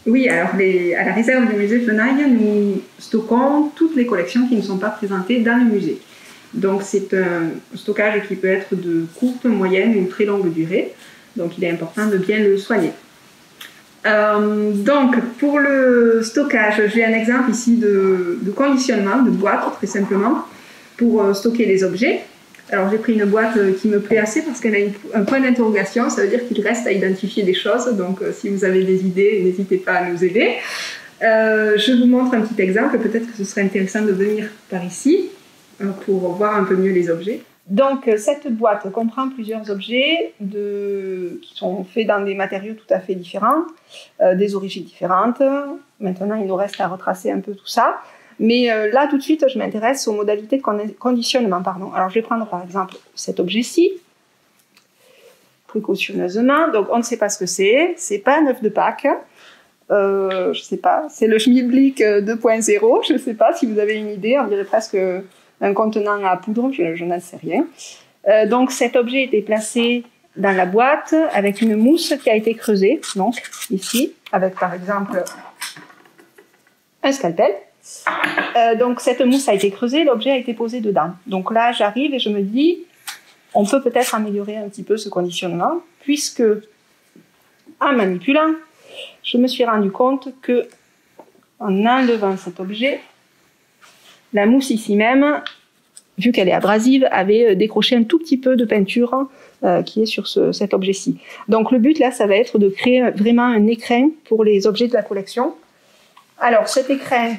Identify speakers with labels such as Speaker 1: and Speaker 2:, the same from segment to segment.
Speaker 1: Oui, alors à la réserve du musée Fenaille, nous stockons toutes les collections qui ne sont pas présentées dans le musée. Donc c'est un stockage qui peut être de courte, moyenne ou très longue durée. Donc il est important de bien le soigner. Donc pour le stockage, j'ai un exemple ici de conditionnement, de boîte très simplement, pour stocker les objets. Alors j'ai pris une boîte qui me plaît assez parce qu'elle a un point d'interrogation, ça veut dire qu'il reste à identifier des choses, donc si vous avez des idées, n'hésitez pas à nous aider. Je vous montre un petit exemple, peut-être que ce serait intéressant de venir par ici pour voir un peu mieux les objets. Donc cette boîte comprend plusieurs objets qui sont faits dans des matériaux tout à fait différents, des origines différentes. Maintenant il nous reste à retracer un peu tout ça. Mais là, tout de suite, je m'intéresse aux modalités de conditionnement. Alors, je vais prendre par exemple cet objet-ci, précautionneusement. Donc, on ne sait pas ce que c'est pas un œuf de Pâques. Je ne sais pas, c'est le Schmilblick 2.0. Je ne sais pas si vous avez une idée, on dirait presque un contenant à poudre, je n'en sais rien. Donc, cet objet était placé dans la boîte avec une mousse qui a été creusée, donc ici, avec par exemple un scalpel. Donc cette mousse a été creusée, l'objet a été posé dedans. Donc là, j'arrive et je me dis, on peut peut-être améliorer un petit peu ce conditionnement, puisque en manipulant, je me suis rendu compte que en enlevant cet objet, la mousse ici même, vu qu'elle est abrasive, avait décroché un tout petit peu de peinture qui est sur cet objet-ci. Donc le but là, ça va être de créer vraiment un écrin pour les objets de la collection. Alors cet écrin,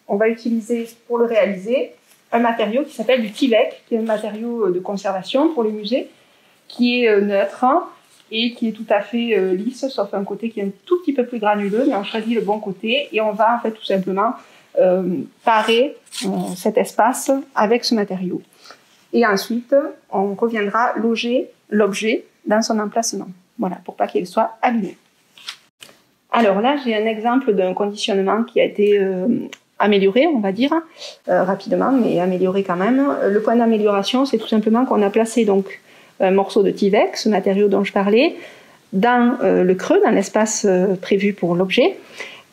Speaker 1: on va utiliser pour le réaliser un matériau qui s'appelle du Tyvek, qui est un matériau de conservation pour les musées, qui est neutre et qui est tout à fait lisse, sauf un côté qui est un tout petit peu plus granuleux, mais on choisit le bon côté et on va en fait tout simplement parer cet espace avec ce matériau. Et ensuite, on reviendra loger l'objet dans son emplacement, voilà, pour pas qu'il soit abîmé. Alors là, j'ai un exemple d'un conditionnement qui a été amélioré, on va dire, rapidement, mais amélioré quand même. Le point d'amélioration, c'est tout simplement qu'on a placé donc un morceau de Tyvek, ce matériau dont je parlais, dans le creux, dans l'espace prévu pour l'objet.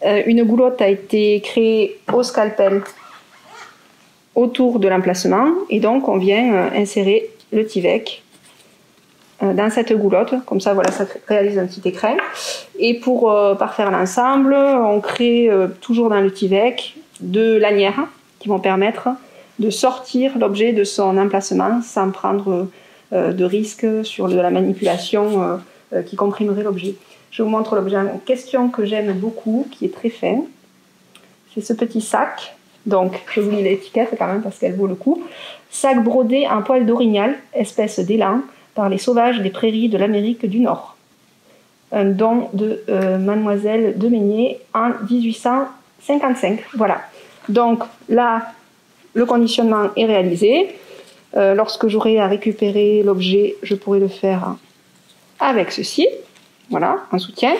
Speaker 1: Une goulotte a été créée au scalpel autour de l'emplacement, et donc on vient insérer le Tyvek dans cette goulotte, comme ça, voilà, ça réalise un petit écrin. Et pour parfaire l'ensemble, on crée toujours dans le Tyvek deux lanières qui vont permettre de sortir l'objet de son emplacement sans prendre de risque sur de la manipulation qui comprimerait l'objet. Je vous montre l'objet en question que j'aime beaucoup, qui est très fin. C'est ce petit sac. Donc, je vous lis l'étiquette quand même parce qu'elle vaut le coup. Sac brodé en poil d'orignal, espèce d'élan, par les sauvages des prairies de l'Amérique du Nord. Un don de Mademoiselle de Meigné en 1855. Voilà. Donc là, le conditionnement est réalisé. Lorsque j'aurai à récupérer l'objet, je pourrai le faire avec ceci. Voilà, un soutien.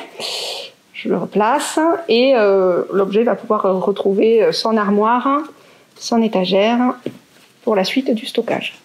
Speaker 1: Je le replace et l'objet va pouvoir retrouver son armoire, son étagère pour la suite du stockage.